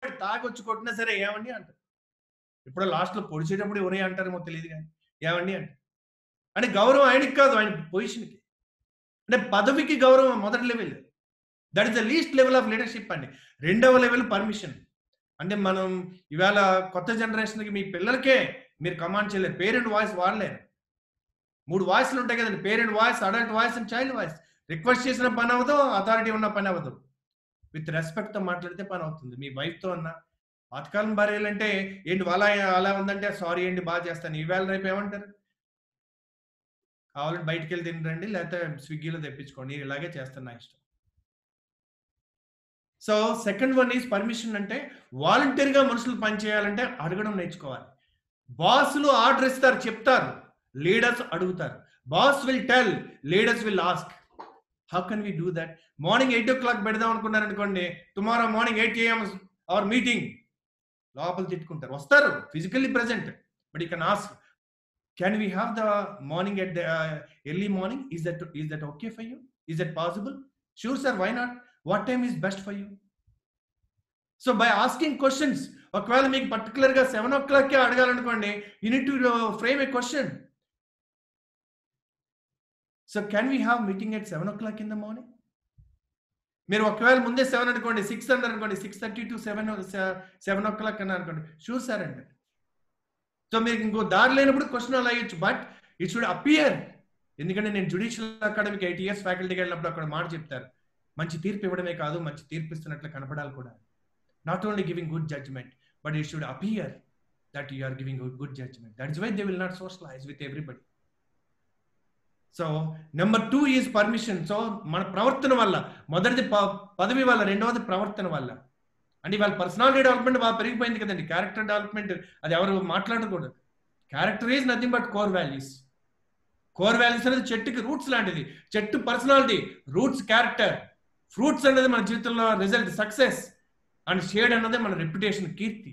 తాగొచ్చి కొట్టినా సరే ఏమండి అంటారు. ఇప్పుడు లాస్ట్‌లో పొడిచేటప్పుడు ఒరేయ్ అంటారేమో తెలీదు గానీ, ఏవండి అంటారు. అంటే గౌరవం ఆయనకి కాదు, ఆయన పొజిషన్‌కి. అంటే పదవికి గౌరవం మొదటి level. That is the least level of leadership అండి. రెండవ లెవెల్ పర్మిషన్. అంటే మనం ఇవాళ కొత్త జనరేషన్‌కి మీ పిల్లలకే మీరు కమాండ్ చేయలేరు. Parent voice వాడలేరు. 3 వాయిస్‌లు ఉంటాయి కదండీ. Parent voice, adult voice and child voice. Request చేసిన పని అవ్వదు. అథారిటీ ఉన్న పని అవ్వదు. విత్ రెస్పెక్ట్‌తో మాట్లాడితే పని అవుతుంది. మీ వైఫ్‌తో అన్నా. పాతకాలం భార్యలంటే ఏంటి అలా అలా ఉందంటే సారీ అండి బా చేస్తాను. ఈవేళ రేపు ఏమంటారు? కావాలంటే బయటికెళ్ళి తినరండి. లేకపోతే స్విగ్గీలో తెప్పించుకోండి. ఇలాగే చేస్తాను నా ఇష్టం. So, second one is permission అంటే వాలంటీర్‌గా మనుషులు పని చేయాలంటే అడగడం నేర్చుకోవాలి. బాసులు ఆర్డర్ ఇస్తారు, చెప్తారు. లీడర్స్ అడుగుతారు. Boss will tell, leaders will ask. How can we do that? Morning 8:00 పెడదాం అనుకున్నారనుకోండి. Tomorrow morning 8 AM our meeting. లోపల తిట్టుకుంటారు. వస్తారు physically present. But you can ask, can we have the morning at the early morning? Is that okay for you? Is that possible? Sure sir, why not? What time is best for you? So by asking questions, ఒకవేళ మీకు పర్టికులర్‌గా 7:00కే అడగాలనుకోండి, you need to frame a question. So can we have meeting at 7:00 in the morning? మీరు ఒకవేళ ముందే 7 అనుకోండి, 6 అన్నారనుకోండి, 6:30 to 7:00 అన్నారనుకోండి, షూర్ సార్ అండి. సో మీకు ఇంకో దారి లేనప్పుడు క్వశ్చన్ అలా అయ్యొచ్చు. But it should appear. ఎందుకంటే నేను జ్యుడిషియల్ అకాడమీకి 8 ఇయర్స్ ఫ్యాకల్టీకి వెళ్ళినప్పుడు అక్కడ మాట చెప్తారు. మంచి తీర్పు ఇవ్వడమే కాదు, మంచి తీర్పు ఇస్తున్నట్లు కనపడాలి కూడా. Not only giving good judgement, but it should appear that you are giving good judgement. That is why they will not socialise with everybody. So number 2 is permission. So మన ప్రవర్తన వల్ల, మొదటిది పదవి వల్ల, రెండవది ప్రవర్తన వల్ల. అంటే ఇవాళ పర్సనాలిటీ డెవలప్మెంట్ బాగా పెరిగిపోయింది కదండి. క్యారెక్టర్ డెవలప్మెంట్ అది ఎవరు మాట్లాడకూడదు. Character is nothing but core values. Core values అనేది చెట్టుకి రూట్స్ లాంటిది. చెట్టు పర్సనాలిటీ, రూట్స్ క్యారెక్టర్, ఫ్రూట్స్ అనేది మన జీవితంలో రిజల్ట్ సక్సెస్, అండ్ షేడ్ అన్నది మన రెప్యుటేషన్ కీర్తి.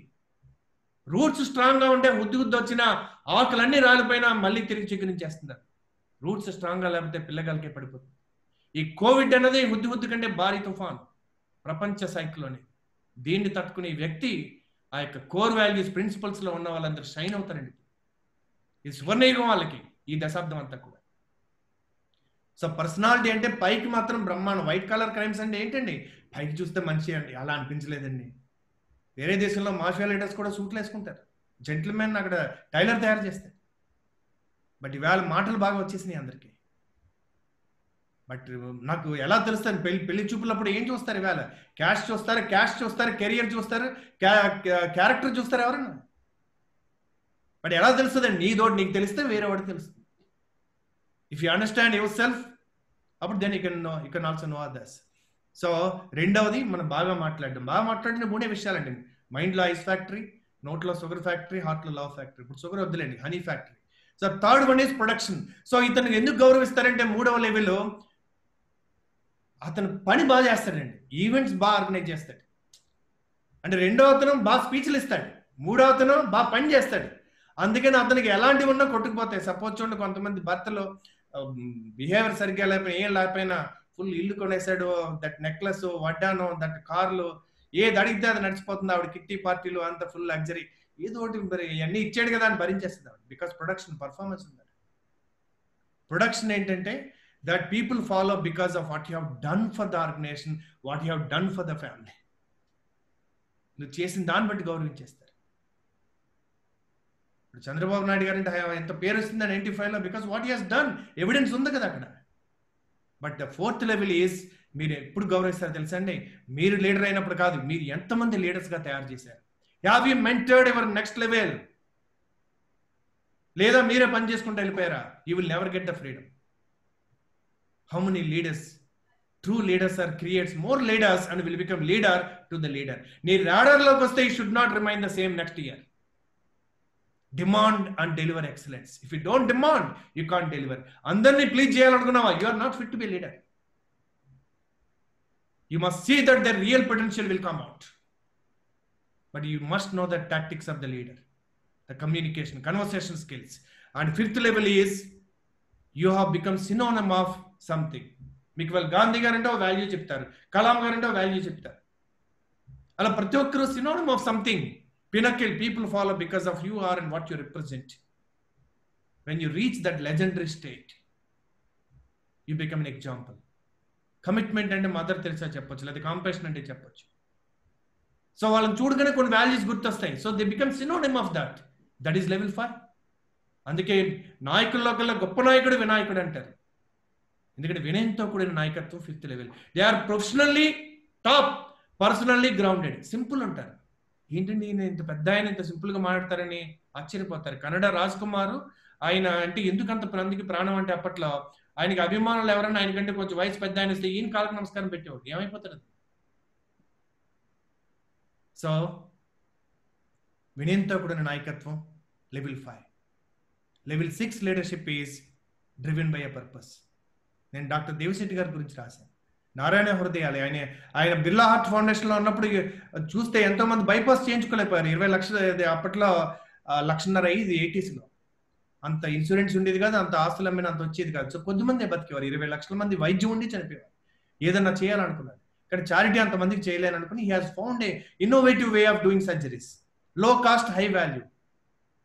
రూట్స్ స్ట్రాంగ్ గా ఉంటే ఉద్ది వచ్చిన ఆకులన్నీ రాలిపోయినా మళ్ళీ తిరిగి చిగురించేస్తున్నారు. రూట్స్ స్ట్రాంగ్ గా లేకపోతే పిల్లగాలకే పడిపోతుంది. ఈ కోవిడ్ అనేది హుద్దు కంటే భారీ తుఫాన్, ప్రపంచ సైక్లోని. దీన్ని తట్టుకునే వ్యక్తి ఆ యొక్క కోర్ వాల్యూస్ ప్రిన్సిపల్స్ లో ఉన్న వాళ్ళందరూ షైన్ అవుతారండి. ఈ సువర్ణయుగం వాళ్ళకి ఈ దశాబ్దం అంతా కూడా. సో పర్సనాలిటీ అంటే పైకి మాత్రం బ్రహ్మాండం. వైట్ కలర్ క్రైమ్స్ అంటే ఏంటండి? పైకి చూస్తే మంచి అండి, అలా అనిపించలేదండి. వేరే దేశంలో మాఫియా లీడర్స్ కూడా సూట్లు వేసుకుంటారు. జెంటిల్మెన్ అక్కడ టైలర్ తయారు చేస్తారు. బట్ ఇవాళ మాటలు బాగా వచ్చేసినాయి అందరికీ. బట్ నాకు ఎలా తెలుస్తుంది? పెళ్లి చూపులప్పుడు ఏం చూస్తారు ఇవాళ? క్యాష్ చూస్తారు, కెరియర్ చూస్తారు, క్యారెక్టర్ చూస్తారు ఎవరన్నా. బట్ ఎలా తెలుస్తుందండి? నీతోటి నీకు తెలిస్తే వేరే వాడికి తెలుస్తుంది. If you understand yourself, అప్పుడు then you can also know others. So రెండవది మనం బాగా మాట్లాడిన 3 విషయాలండి. మైండ్లో ఐస్ ఫ్యాక్టరీ, నోట్లో షుగర్ ఫ్యాక్టరీ, హార్ట్లో లవ్ ఫ్యాక్టరీ. ఇప్పుడు షుగర్ వద్దులేండి, honey factory. So third one is production. So ఇతనికి ఎందుకు గౌరవిస్తారంటే 3వ లెవెల్ అతను పని బాగా చేస్తాడండి. ఈవెంట్స్ బాగా ఆర్గనైజ్ చేస్తాడు. అంటే రెండో అతను బాగా స్పీచ్లు ఇస్తాడు, మూడో అతను బాగా పని చేస్తాడు. అందుకని అతనికి ఎలాంటివి ఉన్నా కొట్టుకుపోతాయి. సపోజ్ చూడండి, కొంతమంది భర్తలు బిహేవియర్ సరిగ్గా లేకపోయినా, ఏం లేకపోయినా ఫుల్ ఇల్లు కొనేసాడు, దట్ నెక్లెస్, వడ్డాను, దట్ కార్లు, ఏది అడిగితే అది నడిచిపోతుంది. ఆవిడ కిట్టి పార్టీలు అంత ఫుల్ లగ్జరీ, ఏదో ఒకటి మరి ఇవన్నీ ఇచ్చాడు కదా అని భరించేస్తుంది ఆవిడ. బికాస్ ప్రొడక్షన్ పర్ఫార్మెన్స్ ఉంది. ప్రొడక్షన్ ఏంటంటే that people follow because of what you have done for the organization, what you have done for the family. నువ్వు చేసిన దాన్ని బట్టి గౌరవించేస్తారు. ఇప్పుడు చంద్రబాబు నాయుడు గారు అంటే ఎంత పేరు వస్తుంది 95లో, because what he has done, evidence ఉంది కదా అక్కడ. But the 4th level is, మీరు ఎప్పుడు గౌరవిస్తారో తెలుసా అండి? మీరు లీడర్ అయినప్పుడు కాదు, మీరు ఎంతమంది లీడర్స్ గా తయారు చేశారు. Have you mentored ever next level? లేదా మీరే పని చేసుకుంటూ వెళ్ళిపోయారా? You will never get the freedom. How many leaders, true leaders creates more leaders and will become leader to the leader. నీ radar లోకి వస్తే you should not remain the same next year. Demand and deliver excellence. If you don't demand, you can't deliver. అందరినీ please చేయాలనుకున్నావా, you are not fit to be a leader. You must see that the real potential will come out. But you must know the tactics of the leader, the communication, conversation skills. And 5th level is, you have become synonym of something. మీకు వాళ్ళు గాంధీ గారు అంటే ఒక value చెప్తారు, కలాం గారు అంటే ఒక value చెప్తారు. అలా ప్రతి ఒక్కరు synonym of something. Pinnacle, people follow because of you are and what you represent. When you reach that legendary state you become an example. Commitment అంటే మదర్ తెరిసా చెప్పొచ్చు, లేదా కాంపాషన్ అంటే చెప్పొచ్చు. సో వాళ్ళని చూడగానే కొన్ని వాల్యూస్ గుర్తొస్తాయి. So they become synonym of that. That is level 5. అందుకే నాయకుల్లో కల్లా గొప్ప నాయకుడు వినాయకుడు అంటారు. ఎందుకంటే వినయంతో కూడిన నాయకత్వం 5th level. They are professionally top, personally grounded. Simple ఉంటారు. ఏంటండి ఈయన ఇంత పెద్ద ఆయన ఇంత సింపుల్గా మాట్లాడతారని ఆశ్చర్యపోతారు. కన్నడ రాజ్ కుమార్ ఆయన అంటే ఎందుకంత మందికి ప్రాణం అంటే అప్పట్లో ఆయనకి అభిమానులు ఎవరన్నా ఆయనకంటే కొంచెం వయసు పెద్ద ఆయన వస్తే ఈయన కాళ్ళకి నమస్కారం పెట్టేవాడు. ఏమైపోతారు? సో వినయంతో కూడిన నాయకత్వం level 5. Level 6 leadership is driven by a purpose. నేను డాక్టర్ దేవిశెట్టి గారి గురించి రాశాను. నారాయణ హృదయాలు ఆయన బిర్లా హార్ట్ ఫౌండేషన్లో ఉన్నప్పుడు చూస్తే ఎంతో మంది బైపాస్ చేయించుకోలేకపోయారు. 20 లక్షలు అప్పట్లో 1.5 లక్ష అయ్యేది 80s. అంత ఇన్సూరెన్స్ ఉండేది కాదు, అంత ఆస్తులు అమ్మిన అంత వచ్చేది కాదు. సో కొద్దిమంది బతికేవారు. 20 లక్షల మంది వైద్యం ఉండి చనిపోయారు. ఏదన్నా చేయాలనుకున్నారు, కానీ చారిటీ అంతమందికి చేయలేననుకుని he has found a innovative way of doing surgeries. Low cost, high value.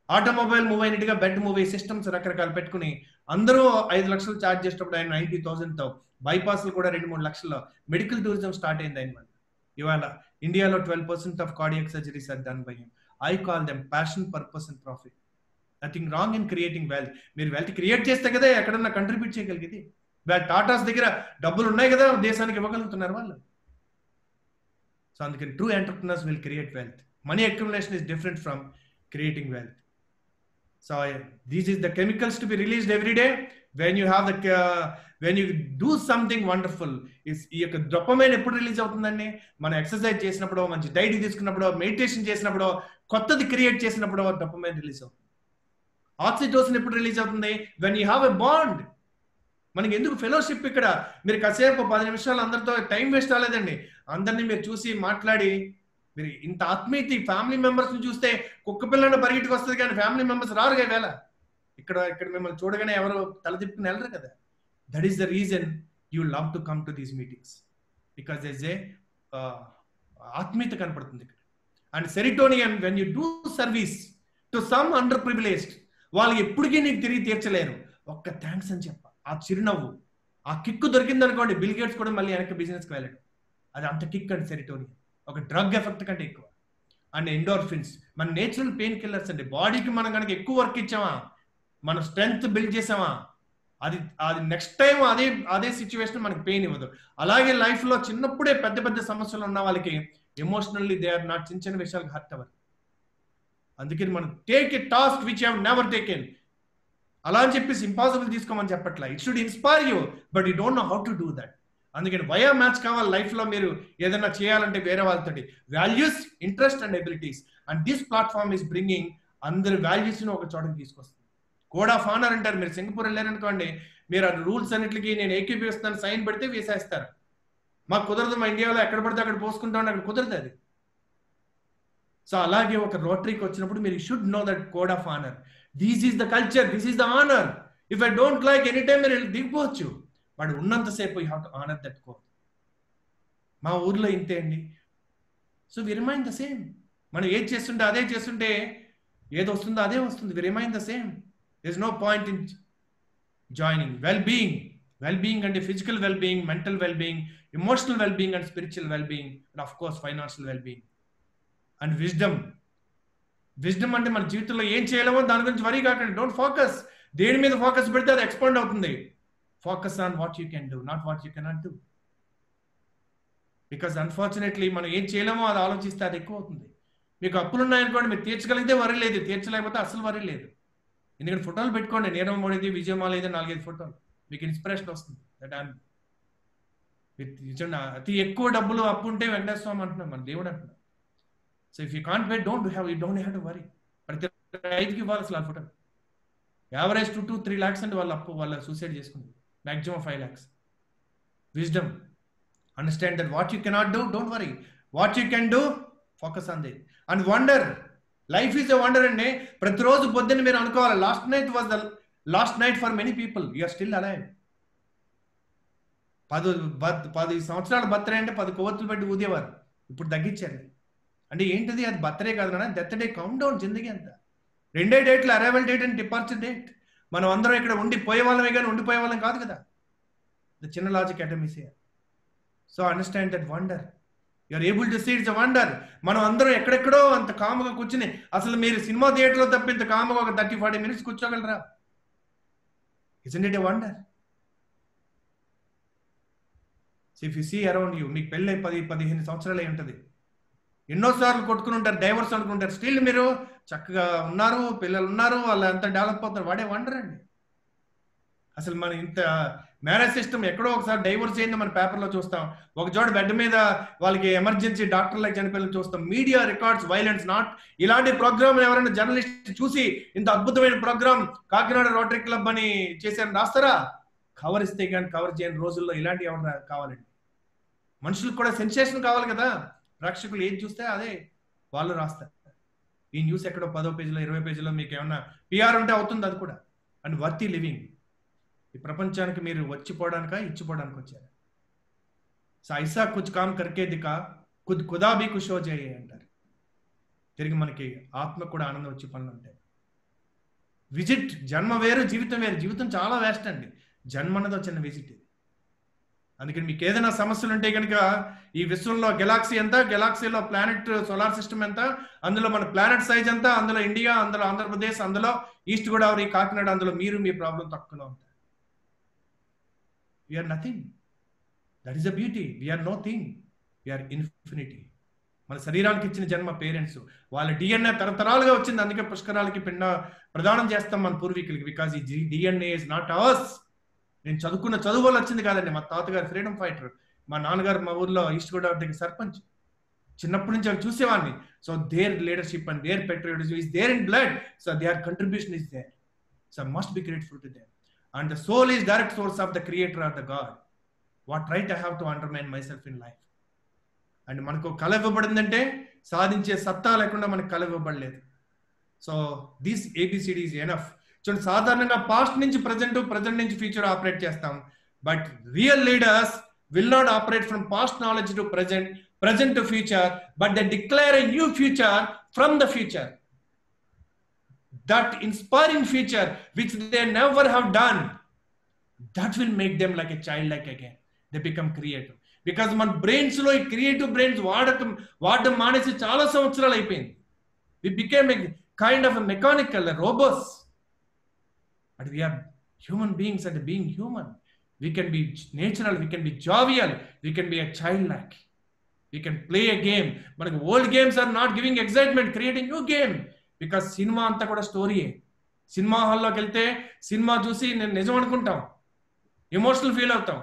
Automobile move అయినట్టుగా బెడ్ మూవ్ అయ్యే సిస్టమ్స్ రకరకాలు పెట్టుకుని అందరూ 5 లక్షలు ఛార్జ్ చేసేటప్పుడు ఆయన 90,000తో బైపాస్లు కూడా 2-3 లక్షల్లో మెడికల్ టూరిజం స్టార్ట్ అయింది ఆయన వల్ల. ఇవాళ ఇండియాలో 12% of cardiac surgeries are done by him. I call them passion, purpose and profit. Nothing wrong in creating wealth. మీరు వెల్త్ క్రియేట్ చేస్తే కదా ఎక్కడన్నా కంట్రిబ్యూట్ చేయగలిగేది. వాళ్ళ టాటాస్ దగ్గర డబ్బులు ఉన్నాయి కదా, దేశానికి ఇవ్వగలుగుతున్నారు వాళ్ళు. సో అందుకని true entrepreneurs will create wealth. Money accumulation is different from creating wealth. So this is the chemicals to be released every day when you have when you do something wonderful. ఈ యొక్క dopamine ఎప్పుడు release అవుతుందండి? మనం exercise చేసినప్పుడు, మంచి diet తీసుకున్నప్పుడు, meditation చేసినప్పుడు, కొత్తది క్రియేట్ చేసినప్పుడు డోపమైన్ రిలీజ్ అవుతుంది. ఆక్సిటోసిన్ ఎప్పుడు రిలీజ్ అవుతుంది? when you have a bond. మనకి ఎందుకు ఫెలోషిప్? ఇక్కడ మీరు కాసేపు 10 నిమిషాలు అందరితో టైం వేస్ట్ అవ్వలేదండి. అందరినీ మీరు చూసి మాట్లాడి మీరు ఇంత ఆత్మీయత ఫ్యామిలీ మెంబర్స్ని చూస్తే కుక్క పిల్లలు పరిగెట్టుకు వస్తుంది, కానీ ఫ్యామిలీ మెంబర్స్ రారుగా వేళ. ఇక్కడ మిమ్మల్ని చూడగానే ఎవరు తల తిప్పుకుని వెళ్ళరు కదా. That is the reason you love to come to these meetings, because there a ఆత్మీయత కనపడుతుంది ఇక్కడ. And serotonin, when you do service to some underprivileged, వాళ్ళు ఎప్పటికీ నీకు తిరిగి తీర్చలేరు. ఒక్క థ్యాంక్స్ అని చెప్ప, ఆ చిరునవ్వు, ఆ కిక్కు దొరికింది అనుకోండి, బిల్ గేట్స్ కూడా మళ్ళీ వెనక్కి బిజినెస్కి వెళ్ళాడు. అది అంత కిక్ అండి సెరిటోనియన్. ఒక డ్రగ్ ఎఫెక్ట్ కంటే ఎక్కువ. అండ్ ఎండోర్ఫిన్స్ మన నేచురల్ పెయిన్ కిల్లర్స్ అండి. బాడీకి మనం కనుక ఎక్కువ వర్క్ ఇచ్చామా, మన స్ట్రెంగ్త్ బిల్డ్ చేసామా, అది నెక్స్ట్ టైం అదే సిచ్యువేషన్ మనకి పెయిన్ ఇవ్వదు. అలాగే లైఫ్లో చిన్నప్పుడే పెద్ద సమస్యలు ఉన్న వాళ్ళకి ఎమోషనల్లీ దే ఆర్ నాట్, చిన్న విషయాలకు హర్ట్ అవ్వరు. అందుకని మనం take a task which have never taken. అలా అని చెప్పేసి ఇంపాసిబుల్ తీసుకోమని చెప్పట్లా. It should inspire you, but you don't know how to do that. అందుకని వయా మ్యాచ్ కావాలి లైఫ్లో. మీరు ఏదైనా చేయాలంటే వేరే వాళ్ళతో values, interest and abilities. And this platform is bringing అందరి వాల్యూస్ని ఒక చోటకి తీసుకొస్తుంది. కోడ్ ఆఫ్ ఆనర్ అంటారు. మీరు సింగపూర్ వెళ్ళారనుకోండి, మీరు ఆ రూల్స్ అన్నిటికీ నేను ఏకీపిస్తాను సైన్ పెడితే వేసేస్తారు. మాకు కుదరదు, మా ఇండియాలో ఎక్కడ పడితే అక్కడ పోసుకుంటాం, అక్కడ కుదరదు అది. సో అలాగే ఒక రోటరీకి వచ్చినప్పుడు మీరు should know that code of honour. This is the culture, this is the honour. If I don't like any time మీరు దిగిపోవచ్చు, వాడు ఉన్నంతసేపు you have to honour that code. మా ఊర్లో ఇంతే అండి. So we remain the same. మనం ఏది చేస్తుంటే అదే చేస్తుంటే ఏది వస్తుందో అదే వస్తుంది. We remain the same. There is no point in joining. Well-being అంటే physical well-being, mental well-being, emotional well-being and spiritual well-being, and of course financial well-being. And wisdom అంటే మన జీవితంలో ఏం చేయలేమో దాని గురించి వరీ కాకండి. Don't focus. దేని మీద ఫోకస్ పెడితే అది ఎక్స్పాండ్ అవుతుంది. Focus on what you can do, not what you cannot do. Because unfortunately మనం ఏం చేయలేమో అది ఆలోచిస్తే అది ఎక్కువ అవుతుంది. మీకు అప్పులు ఉన్నాయనుకోండి, మీరు తీర్చగలిగితే వరి లేదు, తీర్చలేకపోతే అసలు వరి లేదు. ఎందుకంటే ఫోటోలు పెట్టుకోండి, నీరవ్ మోడీది, విజయమాలది, 4-5 ఫోటోలు, మీకు ఇన్స్పిరేషన్ వస్తుంది. అతి ఎక్కువ డబ్బులు అప్పు ఉంటే వెంకటేశ్వర స్వామి అంటున్నాం, మన దేవుడు అంటున్నాం. So if you can't pay, don't have to worry. ప్రతి 5కి ఇవ్వాలి అసలు ఆ ఫోటో. యావరేజ్ 2-3 lakhs అంటే వాళ్ళ అప్పు, వాళ్ళ సూసైడ్ చేసుకుంది. Maximum 5 lakhs. Wisdom. Understand that what you cannot do, don't worry. What you can do, focus on that. And wonder. Life is a wonder. And ప్రతి రోజు పొద్దున్న మీరు అనుకోవాలి, last night was the last night for many people. You are still alive. 10 సంవత్సరాల birthday అంటే 10 కొవ్వొత్తులు పెట్టి ఊదేవారు. ఇప్పుడు తగ్గించారు. అంటే ఏంటిది? అది బర్త్డే కాదు నాన్న, డెత్ డే. కౌంట్ డౌన్ జిందగీ అంతా. 2 డేట్లు, arrival date and departure date. మనం అందరం ఇక్కడ ఉండిపోయే వాళ్ళమే కానీ ఉండిపోయే వాళ్ళం కాదు కదా. ద చిన్న logic atom is here. So understand that wonder. You are able to see it's a wonder. మనం అందరం ఎక్కడెక్కడో అంత కాముగా కూర్చుని, అసలు మీరు సినిమా థియేటర్లో తప్ప ఇంత కాముగా ఒక 30-40 minutes కూర్చోగలరా? Isn't it a wonder? If you see around you, మీకు పెళ్ళై 10-15 సంవత్సరాలు అయి ఉంటుంది, ఎన్నోసార్లు కొట్టుకుని ఉంటారు, డైవర్స్ అనుకుంటారు, స్టిల్ మీరు చక్కగా ఉన్నారు, పిల్లలు ఉన్నారు, వాళ్ళు ఎంత డెవలప్ అవుతారు. వాడే వండర్ అండి. అసలు మన ఇంత మ్యారేజ్ సిస్టమ్ ఎక్కడో ఒకసారి డైవర్స్ అయింది మన పేపర్లో చూస్తాం, ఒక చోట బెడ్ మీద వాళ్ళకి ఎమర్జెన్సీ డాక్టర్లకు చనిపోయిన చూస్తాం. Media records violence not. ఇలాంటి ప్రోగ్రామ్ ఎవరైనా జర్నలిస్ట్ చూసి ఇంత అద్భుతమైన ప్రోగ్రామ్ కాకినాడ రోటరీ క్లబ్ అని చేశారని రాస్తారా? కవర్ ఇస్తే కానీ కవర్ చేయని రోజుల్లో ఇలాంటి ఎవరు కావాలండి? మనుషులకు కూడా సెన్సేషన్ కావాలి కదా. ప్రేక్షకులు ఏది చూస్తే అదే వాళ్ళు రాస్తారు. ఈ న్యూస్ ఎక్కడో 10వ పేజీలో 20 పేజీలో మీకు ఏమన్నా పిఆర్ ఉంటే అవుతుంది అది కూడా. And worthy living. ఈ ప్రపంచానికి మీరు వచ్చిపోవడానిక ఇచ్చిపోవడానికి వచ్చారు. సో ఐసా కుచ్ కామ్ కర్కే దికా ఖుద్ ఖుదా భీ ఖుష్ హో జాయే అంటారు. తిరిగి మనకి ఆత్మ కూడా ఆనందం వచ్చి పనులు ఉంటాయి. విజిట్. జన్మ వేరు, జీవితం వేరు. జీవితం చాలా వేస్ట్ అండి. జన్మ అన్నది చిన్న విజిట్ ఇది. అందుకని మీకు ఏదైనా సమస్యలు ఉంటే కనుక ఈ విశ్వంలో గెలాక్సీ ఎంత, గెలాక్సీలో ప్లానెట్ సోలార్ సిస్టమ్ ఎంత, అందులో మన ప్లానెట్ సైజ్ ఎంత, అందులో ఇండియా, అందులో ఆంధ్రప్రదేశ్, అందులో ఈస్ట్ గోదావరి, కాకినాడ, అందులో మీరు మీ ప్రాబ్లం తక్కువలో ఉంటారు. We are nothing. That is the beauty. We are no thing. We are infinity. మన శరీరానికి ఇచ్చిన జన్మ పేరెంట్స్, వాళ్ళ డిఎన్ఏ తరతరాలుగా వచ్చింది. అందుకే పుష్కరాలకి పిండ ప్రదానం చేస్తాం మన పూర్వీకులకి. బికాజ్ ఈ డిఎన్ఏ ఇస్ నాట్ అవర్స్. నేను చదువుకున్న చదువు వల్ల వచ్చింది కాదండి. మా తాతగారు ఫ్రీడమ్ ఫైటర్, మా నాన్నగారు మా ఊర్లో ఈస్ట్ గోదావరి దగ్గర సర్పంచ్. చిన్నప్పటి నుంచి అవి చూసేవాడిని. So their leadership and their patriotism is there in blood. So their contribution is there. So I must be grateful to them. And the soul is direct source of the creator or the God. What right I have to undermine myself in life? And మనకు కళ ఇవ్వబడిందంటే సాధించే సత్తా లేకుండా మనకు కళ ఇవ్వబడలేదు. So this ABCD is enough. చూడండి, సాధారణంగా పాస్ట్ నుంచి ప్రజెంట్, ప్రజెంట్ నుంచి ఫ్యూచర్ ఆపరేట్ చేస్తాం. But real leaders will not operate from past knowledge to present, present to future, but they declare a new future from the future. That inspiring future which they never have done, that will make them like a child like again. They become creative. Because మన brains లో ఈ creative brains వాడటం మానేసి చాలా సంవత్సరాలు అయిపోయింది. We became a kind of a mechanical, a robots. But we are human beings, and being human, we can be natural, we can be jovial, we can be a childlike, we can play a game. But old games are not giving excitement. Create a new game. Because cinema అంతా కూడా స్టోరీయే. Cinema హాల్లోకి వెళ్తే cinema చూసి నేను నిజం అనుకుంటాం, emotional feel అవుతాం.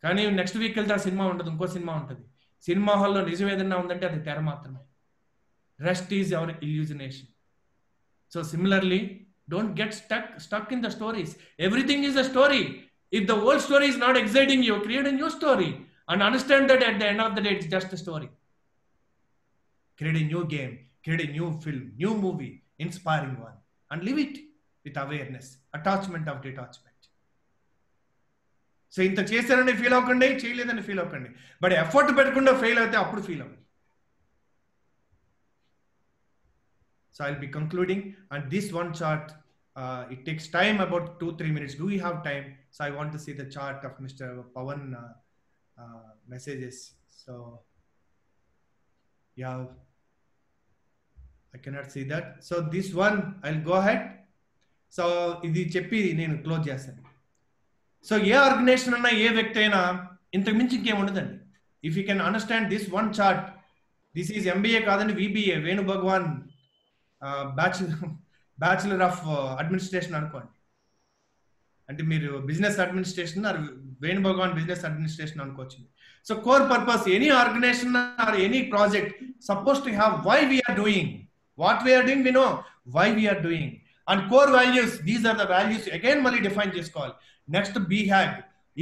కానీ నెక్స్ట్ వీక్ వెళ్తే ఆ సినిమా ఉంటుంది, ఇంకో సినిమా ఉంటుంది. సినిమా హాల్లో నిజం ఏదైనా ఉందంటే అది తెర మాత్రమే. Rest is our illusion. So similarly, don't get stuck in the stories. Everything is a story. If the old story is not exciting you, create a new story and understand that at the end of the day it's just a story. Create a new game, create a new film, new movie, inspiring one, and live it with awareness, attachment of detachment. So ఇంత చేశారని feel అవ్వకండి, చేయలేదని feel అవ్వకండి. But effort పెట్టకుండా fail అయితే అప్పుడు feel అవ్వండి. So I'll be concluding, and this one chart, it takes time, about 2-3 minutes. Do we have time? So I want to see the chart of Mr. Pawan messages. So yeah, I cannot see that. So this one, I'll go ahead. So ఇది చెప్పి నేను close చేస్తాను. So ఏ organisation అన్నా, ఏ వ్యక్తి అయినా ఇంతకు మించి ఇంకేం ఉండదండి. If you can understand this one chart, this is MBA కాదండి, VBA, Venu Bhagwan bachelor of administration అనుకోండి. అంటే మీరు business administration or Venu Bhagwan business administration అనుకోవచ్చు. So core purpose, any organisation or any project suppose to have why we're doing, what we're doing, we know why we're doing, and core values, these are the values again మళ్ళీ define చేసుకోవాలి. Next BHAG,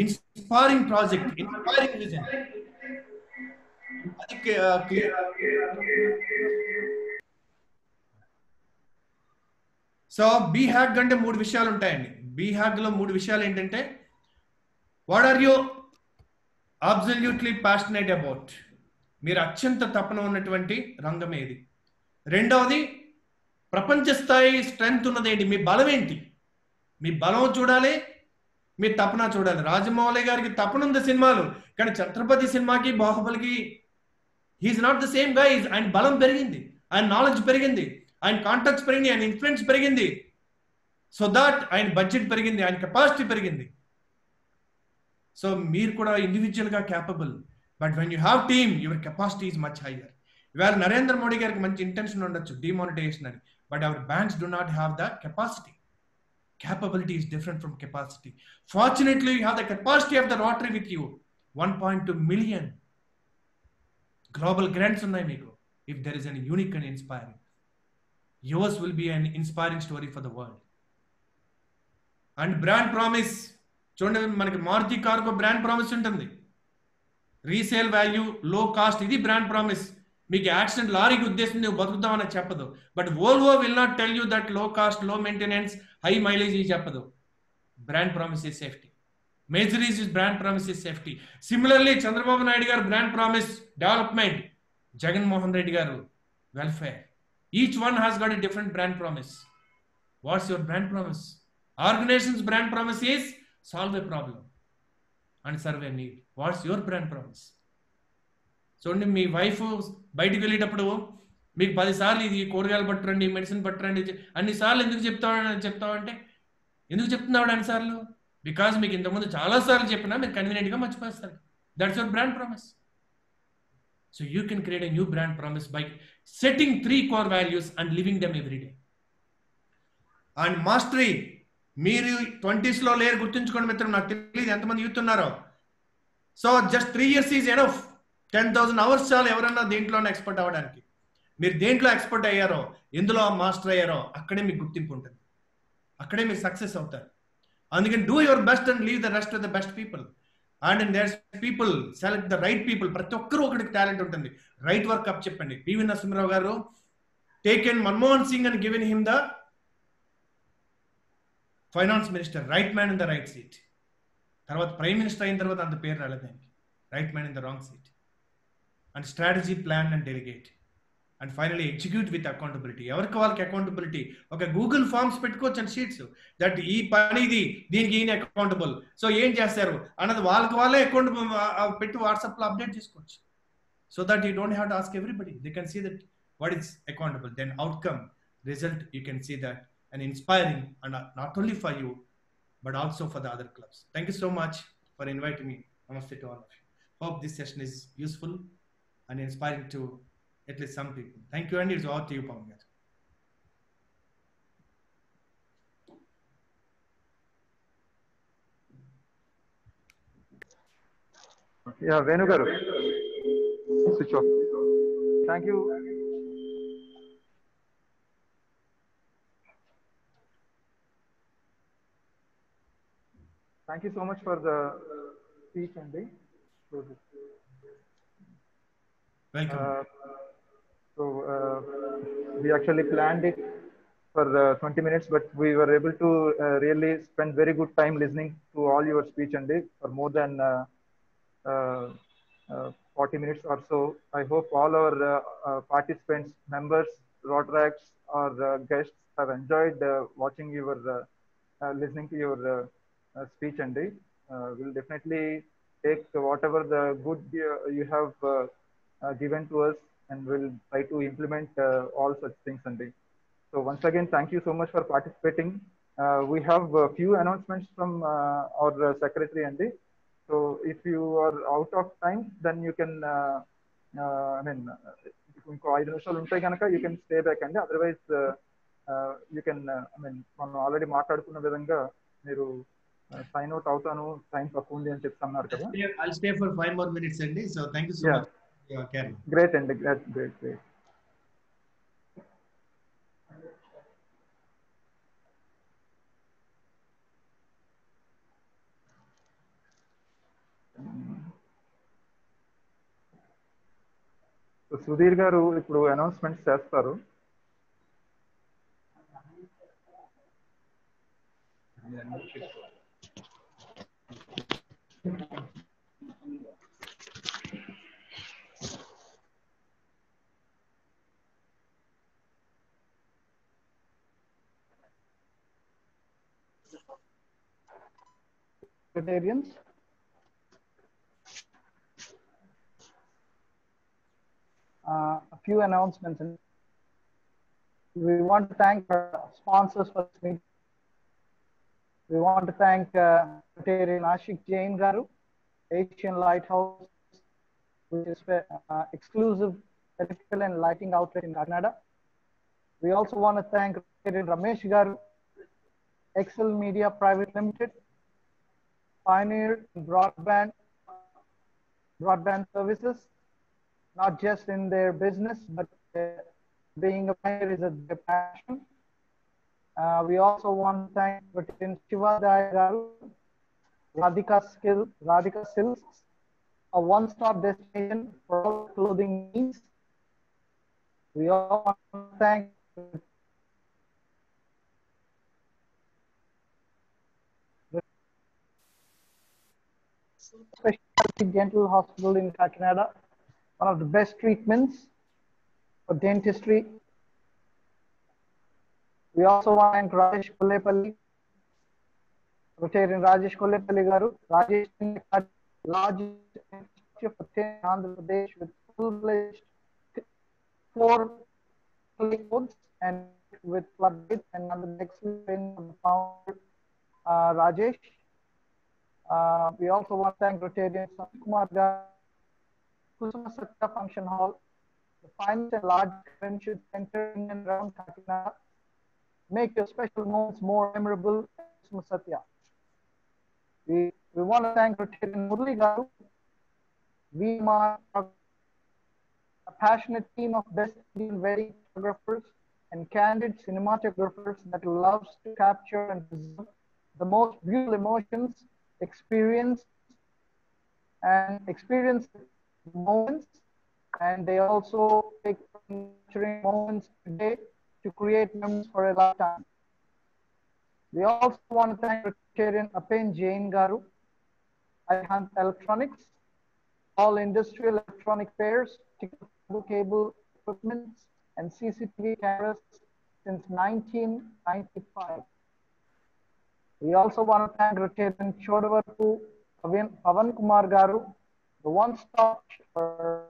inspiring project, inspiring vision. అది clear. So BHAG అంటే 3 విషయాలు ఉంటాయండి. BHAG లో 3 విషయాలు ఏంటంటే, what are you absolutely passionate about, మీరు అత్యంత తపన ఉన్నటువంటి రంగం ఏది? రెండవది, ప్రపంచ స్థాయి స్ట్రెంగ్త్ ఉన్నదేంటి? మీ బలం ఏంటి? మీ బలం చూడాలి, మీ తపన చూడాలి. రాజమౌళి గారికి తపన ఉంది సినిమాలు, కానీ ఛత్రపతి సినిమాకి బాహుబలికి హీఈస్ నాట్ ద సేమ్ గా. ఆయన బలం పెరిగింది, ఆయన నాలెడ్జ్ పెరిగింది, ఆయన కాంటాక్ట్స్ పెరిగింది, ఆయన ఇన్ఫ్లుయెన్స్ పెరిగింది. సో దాట్ ఆయన బడ్జెట్ పెరిగింది, ఆయన కెపాసిటీ పెరిగింది. సో మీరు కూడా ఇండివిజువల్గా capable, but when you have team your capacity is much higher. ఇవాళ నరేంద్ర మోడీ గారికి మంచి ఇంటెన్షన్ ఉండొచ్చు డిమానిటైజేషన్ అని, but our banks do not have the capacity. Capability is different from capacity. Fortunately, you have the capacity of the Rotary with you. 1.2 million global grants unnai meeku. If there is any unique and inspiring, yours will be an inspiring story for the world. And brand promise, చూడండి, మనకి మారుతి కార్కు brand promise ఉంటుంది. Resale value, low cost, ఇది brand promise. మీకు accident లారీకి ఉద్దేశం నువ్వు బతుకుతామని చెప్పదు. But Volvo will not tell you that low cost, low maintenance, high mileage ఇది చెప్పదు. Brand promise is safety. మేజరీస్ is brand promise is safety. Similarly Chandrababu Naidu గారు brand promise development, Jaganmohan Reddy గారు welfare. Each one has got a different brand promise. What's your brand promise? Organisations brand promise is solve a problem and serve a need. What's your brand promise? చూడండి, మీ wife బయటికి వెళ్ళేటప్పుడు మీకు 10 సార్లు ఇది కూరగాయలు పట్టురండి, medicine పట్టురండి, అన్నిసార్లు ఎందుకు చెప్తావంటే ఎందుకు చెప్తున్నావు అన్నిసార్లు? బికాజ్ మీకు ఇంతకుముందు చాలాసార్లు చెప్పినా మీరు కన్వీనియంట్గా మర్చిపోస్తారు. That's your brand promise. So you can create a new brand promise by setting 3 core values and living them every day. And mastery, మీరు 20s లో లేరు, గుర్తుంచుకోండి మిత్రం. నాకు తెలియదు ఎంతమంది యూత్ ఉన్నారో. So just 3 years is enough. 10,000 hours చాలు ఎవరన్నా దేంట్లోనే ఎక్స్పర్ట్ అవ్వడానికి. మీరు దేంట్లో ఎక్స్పర్ట్ అయ్యారో, ఎందులో మాస్టర్ అయ్యారో, అక్కడే మీకు గుర్తింపు ఉంటుంది, అక్కడే మీరు సక్సెస్ అవుతారు. అందుకని do your best and leave the rest of the best people. And in there people select the right people. ప్రతి ఒక్కరూ ఒకరికి టాలెంట్ ఉంటుంది. రైట్ వర్క్ అప్ చెప్పండి. పివి నరసింహరావు గారు taken Manmohan Singh and given him the finance minister, right man in the right seat. తర్వాత prime minister అయిన తర్వాత అంత పేరు రాలేదు ఆయనకి. Right man in the wrong seat. And strategy, plan and delegate. And finally execute with accountability. ఎవరికి వాళ్ళకి accountability. ఒక గూగుల్ ఫార్మ్స్ పెట్టుకోవచ్చు అండ్ షీట్స్, దట్ ఈ పని ఇది, దీనికి ఈయన అకౌంటబుల్, సో ఏం చేస్తారు అన్నది వాళ్ళకి వాళ్ళే అకౌంట్ పెట్టి వాట్సాప్లో అప్డేట్ చేసుకోవచ్చు. So that you don't have to ask everybody. They can see that what is accountable. Then outcome, result, you can see that and inspiring, and not only for you but also for the other clubs. Thank you so much for inviting me. Namaste to all of you. Hope this session is useful and inspiring to at least some people. Thank you, and it's all to you, Pawan garu. Yeah, Venu garu, switch off. Thank you. Thank you so much for the speech, Andy. Welcome. We actually planned it for 20 minutes, but we were able to really spend very good time listening to all your speech, Andy, for more than 40 minutes or so. I hope all our participants, members, Rotaracts, or guests have enjoyed watching your, listening to your speech, Andy. We'll definitely take whatever the good you have given to us, and we'll try to implement all such things, Andy. So once again, thank you so much for participating. We have a few announcements from our secretary, Andy. So if you are out of time, then you can, I mean, ఇంకో 5 నిమిషాలు ఉంటాయి కనుక you can stay back, అండి. Otherwise, you can, I mean, మనం already మాట్లాడుకున్న విధంగా మీరు sign out అవుతాను, టైం తక్కువ ఉంది అని చెప్తున్నారు కదా. I'll stay for 5 more minutes, Andy. So thank you so much. Yeah, carry. Great, Andy. Great. Sudheer గారు ఇప్పుడు అనౌన్స్మెంట్స్ చేస్తారు. Rotarians. A few announcements. We want to thank our sponsors for this meeting. We want to thank Rotarian Ashik Jain Garu, Asian Lighthouse, which is exclusive electrical and lighting outlet in Canada. We also want to thank Rotarian Ramesh Garu, Excel Media Private Limited, pioneer in broadband services, not just in their business, but being a pioneer is their passion. We also want to thank Rotarian Shiva Daya Garu, Radhika Silks, a one-stop destination for all clothing needs. We also want to thank Specialty Dental Hospital in Kakinada, one of the best treatments for dentistry. We also want to thank Rajesh Kullepalli, Rotarian Rajesh Kullepalli Garu, Rajesh largest infrastructure for Andhra Pradesh with full-fledged 4 codes and with floodgates and under the excellent training of the founder Rajesh. We also want to thank Rotarian Kumar Garu, Kusuma Satya Function Hall, the finest and largest convention center in and around Kakinada. Make your special moments more memorable at Kusuma Satya. We want to thank Rotarian Murli Garu. We are a passionate team of best Indian wedding photographers and candid cinematographers that loves to capture and preserve the most beautiful emotions, experience moments, and they also take capturing moments today to create memories for a lifetime. We also want to thank Rotarian Apen Jain Garu, Arihant Electronics, all industrial electronic fairs, cable equipment, and CCTV cameras since 1995. We also want to thank Rotarian Chodavapu Pavan Kumar Garu, the one-stop for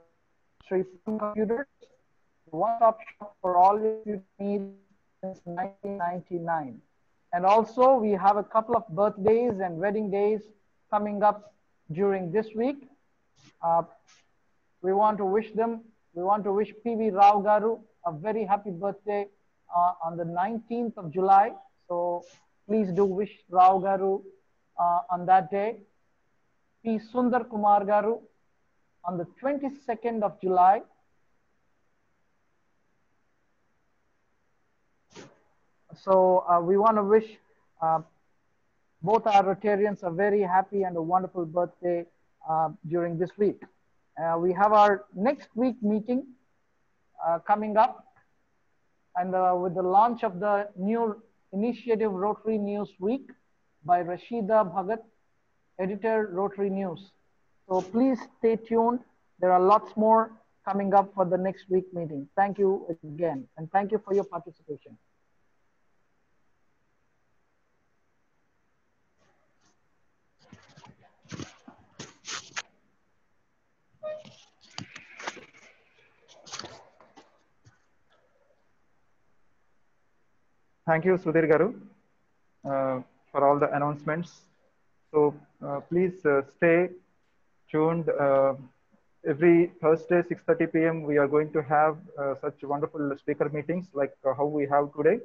Sri Computers, the one-stop shop for all your needs since 1999. And also we have a couple of birthdays and wedding days coming up during this week. We want to wish PV Rao Garu a very happy birthday on the 19th of July. So please do wish Rao Garu on that day. P. Sundar Kumar Garu on the 22nd of July. So we want to wish both our Rotarians a very happy and a wonderful birthday during this week. We have our next week meeting coming up, and with the launch of the new initiative Rotary News Week by Rashida Bhagat, editor Rotary News. So please stay tuned. There are lots more coming up for the next week meeting. Thank you again, and thank you for your participation. Thank you, Sudhir Garu, for all the announcements. So please stay tuned. Every Thursday, 6:30 p.m., we are going to have such wonderful speaker meetings like how we have today.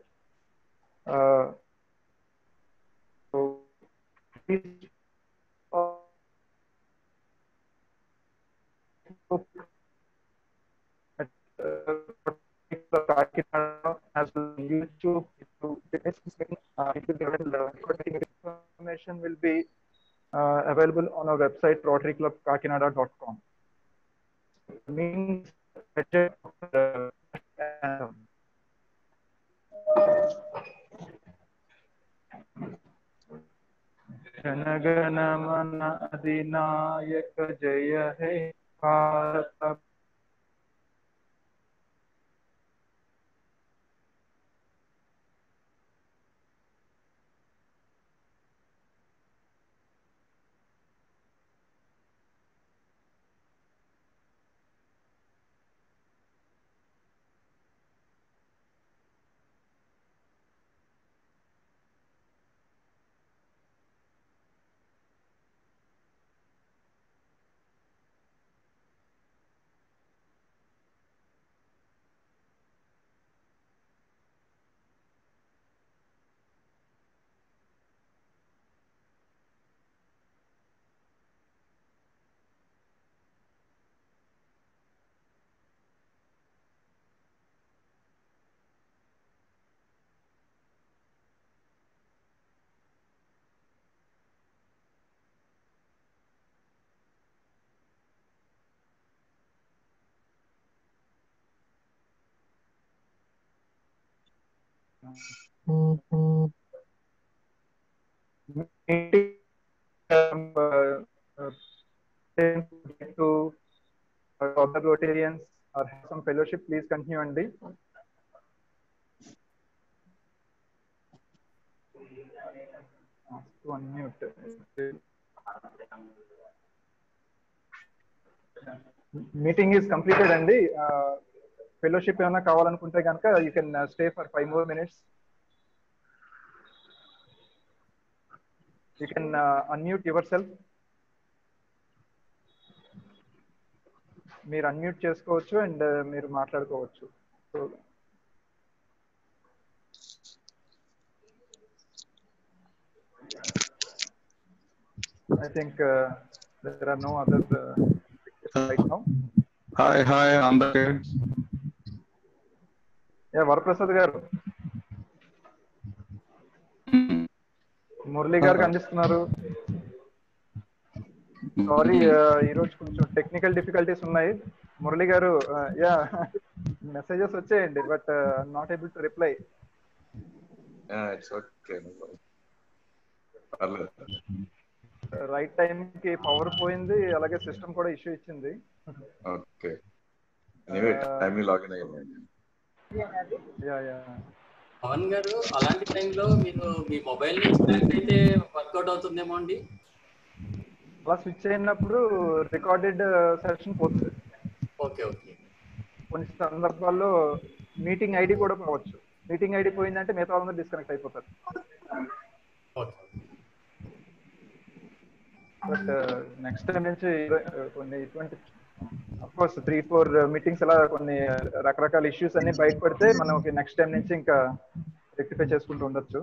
So please as well as YouTube. Information will be available on our website rotaryclubkakinada.com. Means जनगण मन अधिनायक जय हे Bharat to other Rotarians or have some fellowship, please continue and to unmute. Meeting is completed అండి. Fellowship ఏమైనా కావాలనుకుంటే కనుక you can stay for 5 more minutes. You can unmute yourself. మీరు unmute చేసుకోవచ్చు and మీరు మాట్లాడుకోవచ్చు. So I think there are no other right now. Hi, అందరికీ. వరప్రసాద్ గారు, మురళి గారు కనిపిస్తున్నారు. సారీ, ఈరోజు కొంచెం టెక్నికల్ డిఫికల్టీస్ ఉన్నాయి. మురళి గారు, మెసేజెస్ వచ్చాయండి, but not able to reply. Right time కి పవర్ పోయింది, అలాగే సిస్టమ్ కూడా ఇష్యూ ఇచ్చింది. ఓకే, ఎనీవే టైం లాగిన్ అయ్యింది. పవన్ గారు, అలాంటి టైంలో మీరు మీ మొబైల్ నుంచి కనెక్ట్ అయితే వర్కౌట్ అవుతుందేమో అండి. అలా స్విచ్ అయినప్పుడు రికార్డెడ్ సెషన్ పోతుంది. Okay okay. కొన్ని సందర్భాల్లో మీటింగ్ ఐడి కూడా పోవచ్చు. మీటింగ్ ఐడి పోయిందంటే మిగతా వాళ్ళందరూ డిస్కనెక్ట్ అయిపోతారు. బట్ నెక్స్ట్ టైం నుంచి కొన్ని ఇటువంటి అఫ్కోర్స్ 3-4 మీటింగ్స్ అలా కొన్ని రకరకాల ఇష్యూస్ అన్ని బయటపడితే మనకి నెక్స్ట్ టైం నుంచి ఇంకా రెక్టిఫై చేసుకుంటూ ఉండొచ్చు.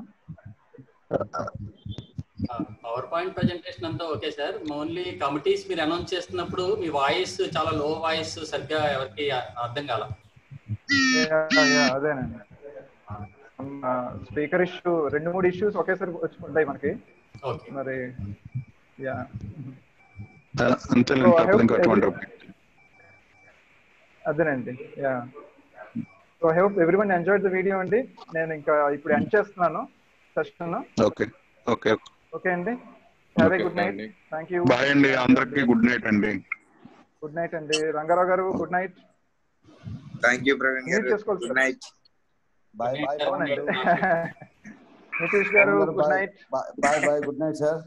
పవర్ పాయింట్ ప్రెజెంటేషన్ అంతా ఓకే సార్. ఓన్లీ కమిటీస్ మీరు అనౌన్స్ చేస్తున్నప్పుడు మీ వాయిస్ చాలా లో వాయిస్, సరిగ్గా ఎవరికి అర్థం కాల. అదేనండి, స్పీకర్ ఇష్యూ 2-3 ఇష్యూస్ ఒకేసారి వచ్చుకుంటాయి మనకి. మరి అదేనండి. So I hope everyone enjoyed the video అండి. నేను ఇంకా ఇప్పుడు ఎండ్ చేస్తున్నాను సెషన్. ఓకే ఓకే ఓకే అండి, have a good night. Thank you. Bye అండి, అందరికి గుడ్ నైట్ అండి. గుడ్ నైట్ అండి. రంగారావు గారు good night. Thank you Praveen గారు, good night. Bye bye. Nitish గారు good night. Bye bye, good night sir.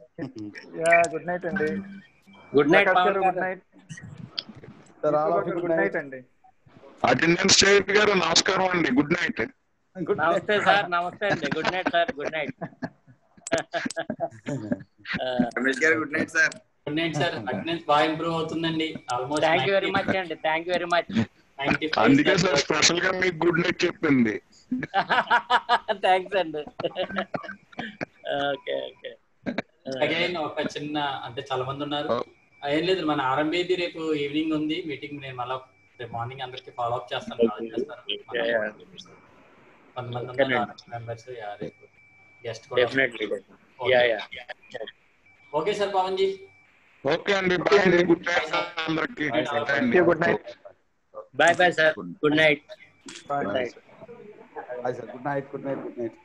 Good night అండి. Good night గారు, గుడ్ నైట్. గుడ్ నైట్ అండి. అటెండెన్స్ చైర్ గారు నమస్కారం అండి, గుడ్ నైట్. నమస్తే సార్. నమస్తే అండి, good night sir. Good night. Ramesh గారు good night sir. Good night sir. Attendance బాగా ఇంప్రూవ్ అవుతుందండి. Almost thank you very much అండి. Thank you very much. అందుకే సార్ స్పెషల్ గా మీకు గుడ్ నైట్ చెప్పింది. థ్యాంక్స్ అండి. Okay okay. అగైన్ ఒక చిన్న, అంటే చాలా మంది ఉన్నారు, ఏం లేదు, మన ఆర్ఎంబీది రేపు ఈవినింగ్ ఉంది మీటింగ్. నేను మళ్ళీ రేపు మార్నింగ్ అందరికి ఫాలో అప్ చేస్తాను. కొంతమంది మెంబర్స్ రేపు గెస్ట్ కూడా. Okay sir Pavan ji. Okay అండి, బాయ్ అండి, గుడ్ నైట్ అందరికి. Good night. Bye bye sir. Good night. Bye bye sir. Good night, good night, good night.